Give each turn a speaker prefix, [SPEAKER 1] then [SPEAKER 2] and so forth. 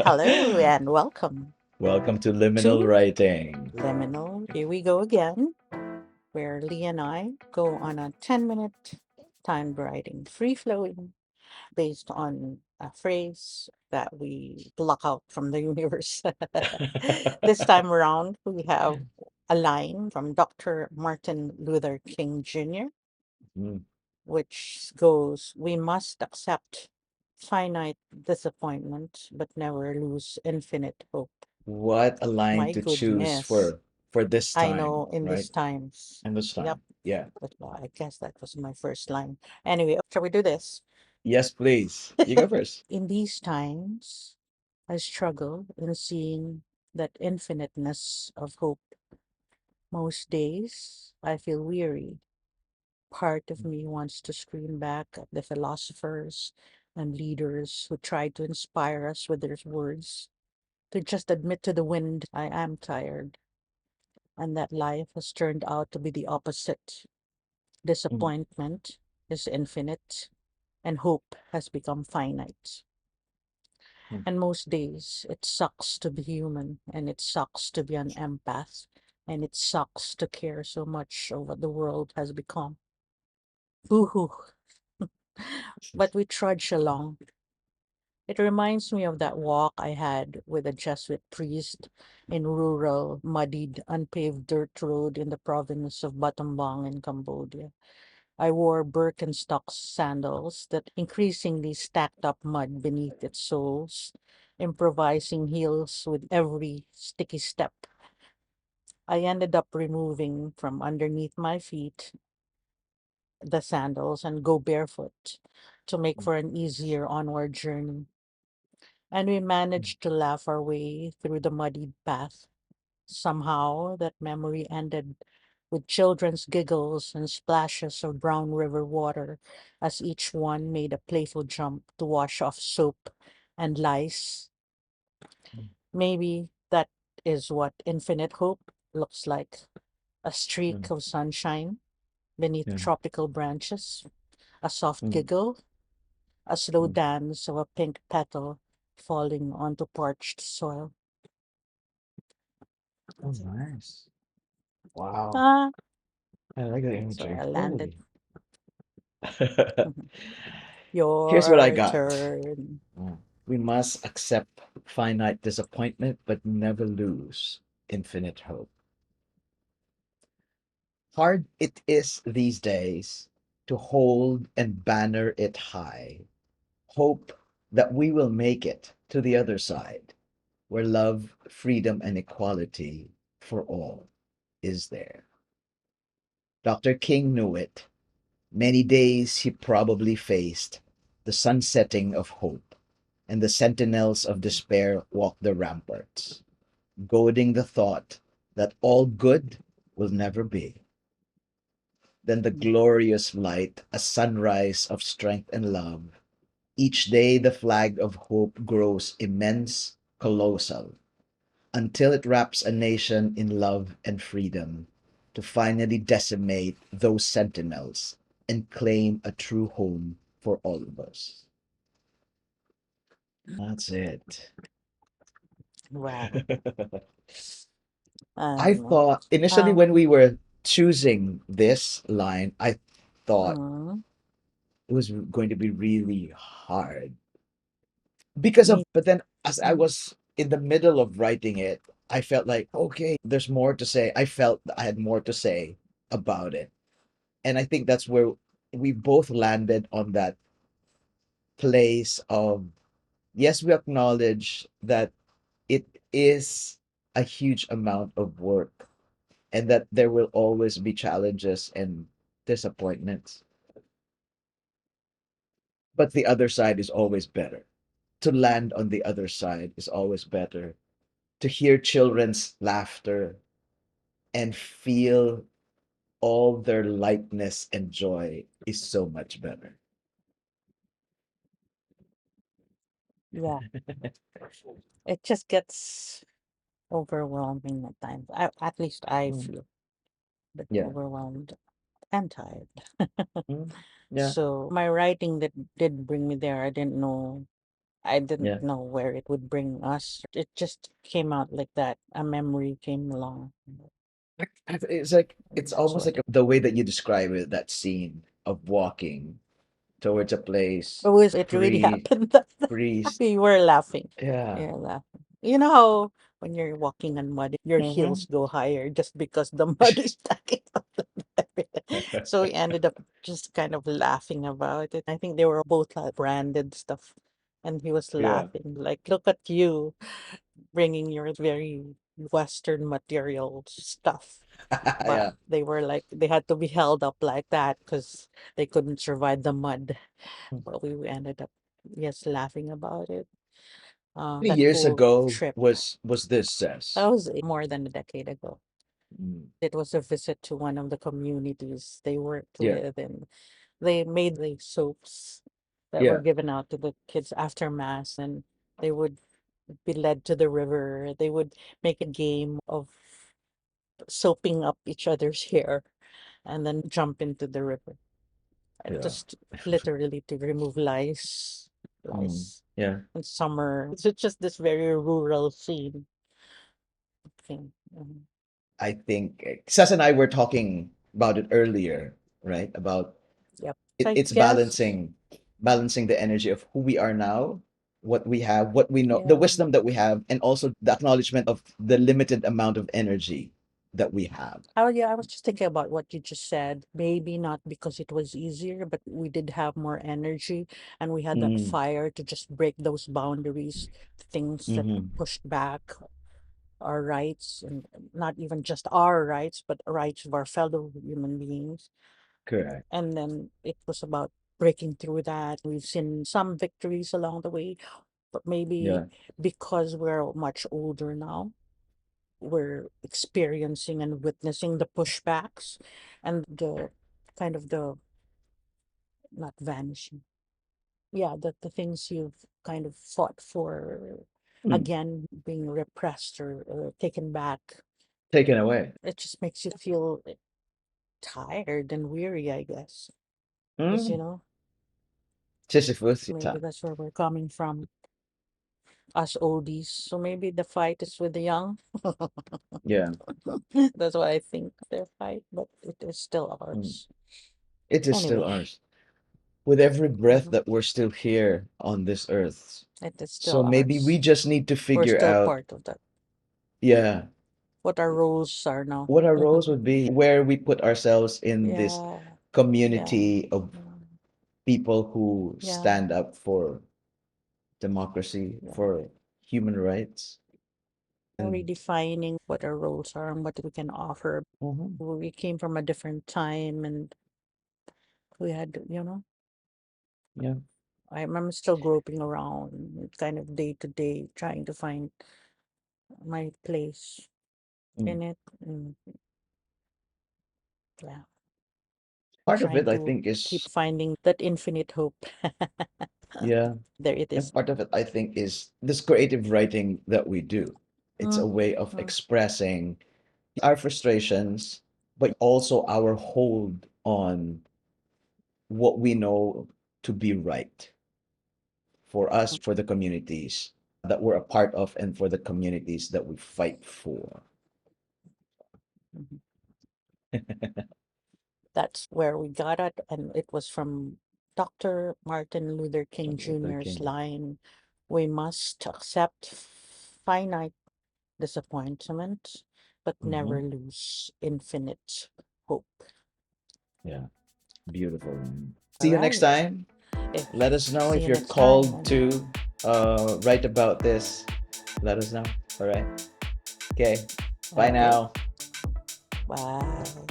[SPEAKER 1] Hello and welcome
[SPEAKER 2] Welcome to Liminal
[SPEAKER 1] to
[SPEAKER 2] Writing.
[SPEAKER 1] Liminal. Here we go again, where Lee and I go on a 10-minute timed writing, free flowing, based on a phrase that we pluck out from the universe. This time around, we have a line from Dr. Martin Luther King Jr.,
[SPEAKER 2] Mm.
[SPEAKER 1] which goes, "We must accept finite disappointment, but never lose infinite hope."
[SPEAKER 2] What a line
[SPEAKER 1] My
[SPEAKER 2] to choose
[SPEAKER 1] goodness.
[SPEAKER 2] for this
[SPEAKER 1] I
[SPEAKER 2] time,
[SPEAKER 1] know in these
[SPEAKER 2] right?
[SPEAKER 1] times.
[SPEAKER 2] And this
[SPEAKER 1] Yep.
[SPEAKER 2] time. Yeah.
[SPEAKER 1] I guess that was my first line. Anyway, shall we do this?
[SPEAKER 2] Yes, please. You go first.
[SPEAKER 1] In these times, I struggle in seeing that infiniteness of hope. Most days, I feel weary. Part of me wants to scream back at the philosophers and leaders who try to inspire us with their words, to just admit to the wind I am tired and that life has turned out to be the opposite.
[SPEAKER 2] Mm,
[SPEAKER 1] Disappointment is infinite, and hope has become finite.
[SPEAKER 2] mm,
[SPEAKER 1] And most days, it sucks to be human, and it sucks to be an empath, and it sucks to care so much of what the world has become. Boo hoo. But we trudge along. It reminds me of that walk I had with a Jesuit priest in rural, muddied, unpaved dirt road in the province of Battambang in Cambodia. I wore Birkenstocks sandals that increasingly stacked up mud beneath its soles, improvising heels with every sticky step. I ended up removing from underneath my feet the sandals and go barefoot to make
[SPEAKER 2] mm,
[SPEAKER 1] for an easier onward journey. And we
[SPEAKER 2] mm,
[SPEAKER 1] managed to laugh our way through the muddied path. Somehow, that memory ended with children's giggles and splashes of brown river water as each one made a playful jump to wash off soap and lice.
[SPEAKER 2] mm.
[SPEAKER 1] Maybe that is what infinite hope looks like, a
[SPEAKER 2] Mm,
[SPEAKER 1] streak of sunshine beneath
[SPEAKER 2] yeah.
[SPEAKER 1] tropical branches, a soft
[SPEAKER 2] Mm,
[SPEAKER 1] giggle, a slow
[SPEAKER 2] mm.
[SPEAKER 1] dance of a pink petal falling onto parched soil.
[SPEAKER 2] Oh, nice. Wow.
[SPEAKER 1] Ah,
[SPEAKER 2] I like the
[SPEAKER 1] that's where
[SPEAKER 2] imagery.
[SPEAKER 1] I landed.
[SPEAKER 2] Holy. Here's what I
[SPEAKER 1] Your
[SPEAKER 2] got.
[SPEAKER 1] turn.
[SPEAKER 2] Mm. We must accept finite disappointment, but never lose infinite hope. Hard it is these days to hold and banner it high. Hope that we will make it to the other side, where love, freedom, and equality for all is there. Dr. King knew it. Many days he probably faced the sunsetting of hope, and the sentinels of despair walked the ramparts, goading the thought that all good will never be. Then the glorious light, a sunrise of strength and love. Each day the flag of hope grows immense, colossal, until it wraps a nation in love and freedom to finally decimate those sentinels and claim a true home for all of us. That's it.
[SPEAKER 1] Wow.
[SPEAKER 2] I
[SPEAKER 1] Um,
[SPEAKER 2] thought initially when we
[SPEAKER 1] um,
[SPEAKER 2] were choosing this line, I thought
[SPEAKER 1] mm,
[SPEAKER 2] it was going to be really hard because of,
[SPEAKER 1] me,
[SPEAKER 2] but then as I
[SPEAKER 1] mm,
[SPEAKER 2] was in the middle of writing it, I felt like, okay, there's more to say. I felt I had more to say about it. And I think that's where we both landed on that place of, yes, we acknowledge that it is a huge amount of work and that there will always be challenges and disappointments. But the other side is always better. To land on the other side is always better. To hear children's laughter and feel all their lightness and joy is so much better.
[SPEAKER 1] yeah, it just gets overwhelming at times. At least I
[SPEAKER 2] Mm,
[SPEAKER 1] feel a bit
[SPEAKER 2] yeah.
[SPEAKER 1] overwhelmed and tired.
[SPEAKER 2] Mm, yeah.
[SPEAKER 1] So my writing that did bring me there, I didn't know I
[SPEAKER 2] Yeah.
[SPEAKER 1] didn't know where it would bring us. It just came out like that. A memory came along.
[SPEAKER 2] It's like
[SPEAKER 1] And
[SPEAKER 2] it's
[SPEAKER 1] that's
[SPEAKER 2] almost
[SPEAKER 1] what
[SPEAKER 2] like
[SPEAKER 1] it
[SPEAKER 2] the way that you describe it, that scene of walking towards a place,
[SPEAKER 1] was. It really
[SPEAKER 2] free,
[SPEAKER 1] happened that
[SPEAKER 2] breeze.
[SPEAKER 1] we were laughing.
[SPEAKER 2] Yeah.
[SPEAKER 1] Yeah, laughing. You know how when you're walking on mud, your
[SPEAKER 2] Mm-hmm.
[SPEAKER 1] heels go higher just because the mud is stacking up everything. So we ended up just kind of laughing about it. I think they were both like branded stuff. And he was
[SPEAKER 2] Yeah.
[SPEAKER 1] laughing, like, look at you bringing your very Western material stuff. But
[SPEAKER 2] Yeah.
[SPEAKER 1] they were like, they had to be held up like that because they couldn't survive the mud. But we ended up, yes, laughing about it.
[SPEAKER 2] Many
[SPEAKER 1] That
[SPEAKER 2] years
[SPEAKER 1] whole
[SPEAKER 2] ago
[SPEAKER 1] trip.
[SPEAKER 2] was this,
[SPEAKER 1] That
[SPEAKER 2] Says?
[SPEAKER 1] was more than a decade ago.
[SPEAKER 2] Mm.
[SPEAKER 1] It was a visit to one of the communities they worked
[SPEAKER 2] Yeah.
[SPEAKER 1] with, and they made the soaps that were
[SPEAKER 2] Yeah.
[SPEAKER 1] given out to the kids after mass, and they would be led to the river. They would make a game of soaping up each other's hair and then jump into the river. And
[SPEAKER 2] Yeah.
[SPEAKER 1] just literally to remove
[SPEAKER 2] Mm.
[SPEAKER 1] lice
[SPEAKER 2] Yeah.
[SPEAKER 1] in summer. It's just this very rural scene thing.
[SPEAKER 2] I think Sas and I were talking about it earlier, right? About
[SPEAKER 1] Yep. I
[SPEAKER 2] it's
[SPEAKER 1] guess,
[SPEAKER 2] balancing the energy of who we are now, what we have, what we know, the
[SPEAKER 1] yeah.
[SPEAKER 2] wisdom that we have, and also the acknowledgement of the limited amount of energy that we have.
[SPEAKER 1] Oh, yeah, I was just thinking about what you just said. Maybe not because it was easier, but we did have more energy and we had that
[SPEAKER 2] Mm,
[SPEAKER 1] fire to just break those boundaries, things that
[SPEAKER 2] mm-hmm.
[SPEAKER 1] pushed back our rights, and not even just our rights, but rights of our fellow human beings.
[SPEAKER 2] Correct.
[SPEAKER 1] And then it was about breaking through that. We've seen some victories along the way, but maybe
[SPEAKER 2] Yeah.
[SPEAKER 1] because we're much older now, we're experiencing and witnessing the pushbacks and the kind of the not vanishing. Yeah, the things you've kind of fought for
[SPEAKER 2] Mm.
[SPEAKER 1] again being repressed or taken back.
[SPEAKER 2] Taken away.
[SPEAKER 1] It just makes you feel tired and weary, I guess. Because,
[SPEAKER 2] Mm.
[SPEAKER 1] maybe
[SPEAKER 2] Sisyphus.
[SPEAKER 1] that's where we're coming from, us oldies. So maybe the fight is with the young.
[SPEAKER 2] Yeah.
[SPEAKER 1] That's what I think their fight, but it is still
[SPEAKER 2] Mm.
[SPEAKER 1] ours.
[SPEAKER 2] It is still
[SPEAKER 1] Anyway,
[SPEAKER 2] ours. With every breath
[SPEAKER 1] mhm,
[SPEAKER 2] that we're still here on this earth.
[SPEAKER 1] it is
[SPEAKER 2] So
[SPEAKER 1] still
[SPEAKER 2] maybe we
[SPEAKER 1] ours.
[SPEAKER 2] just need to
[SPEAKER 1] We're
[SPEAKER 2] figure
[SPEAKER 1] still
[SPEAKER 2] out,
[SPEAKER 1] part of that.
[SPEAKER 2] yeah,
[SPEAKER 1] What our roles are now.
[SPEAKER 2] what our roles would be, where we put ourselves in this
[SPEAKER 1] Yeah, yeah,
[SPEAKER 2] community of
[SPEAKER 1] yeah,
[SPEAKER 2] people who
[SPEAKER 1] yeah,
[SPEAKER 2] stand up for democracy,
[SPEAKER 1] yeah.
[SPEAKER 2] for human rights. And
[SPEAKER 1] Redefining what our roles are and what we can offer.
[SPEAKER 2] mhm,
[SPEAKER 1] We came from a different time and we had,
[SPEAKER 2] yeah,
[SPEAKER 1] I'm still groping around kind of day to day, trying to find my place
[SPEAKER 2] mm.
[SPEAKER 1] in it. And yeah,
[SPEAKER 2] Part of
[SPEAKER 1] trying
[SPEAKER 2] it, I
[SPEAKER 1] to
[SPEAKER 2] think,
[SPEAKER 1] keep
[SPEAKER 2] is,
[SPEAKER 1] finding that infinite hope.
[SPEAKER 2] yeah,
[SPEAKER 1] There it
[SPEAKER 2] and
[SPEAKER 1] is.
[SPEAKER 2] part of it, I think, is this creative writing that we do. It's a
[SPEAKER 1] Mm,
[SPEAKER 2] way of
[SPEAKER 1] mm,
[SPEAKER 2] expressing our frustrations, but also our hold on what we know to be right for us, for the communities that we're a part of, and for the communities that we fight for.
[SPEAKER 1] mhm. That's where we got it, and it was from Dr. Martin Luther King
[SPEAKER 2] Martin Luther
[SPEAKER 1] Jr.'s
[SPEAKER 2] King.
[SPEAKER 1] line, we must accept finite disappointment, but
[SPEAKER 2] Hmm.
[SPEAKER 1] never lose infinite hope.
[SPEAKER 2] Yeah, beautiful.
[SPEAKER 1] All
[SPEAKER 2] See you next
[SPEAKER 1] right.
[SPEAKER 2] time.
[SPEAKER 1] If,
[SPEAKER 2] Let us know
[SPEAKER 1] see
[SPEAKER 2] if
[SPEAKER 1] you
[SPEAKER 2] you're
[SPEAKER 1] next time.
[SPEAKER 2] called
[SPEAKER 1] And
[SPEAKER 2] to write about this. Let us know. All right. Okay. Bye
[SPEAKER 1] okay.
[SPEAKER 2] now.
[SPEAKER 1] Bye.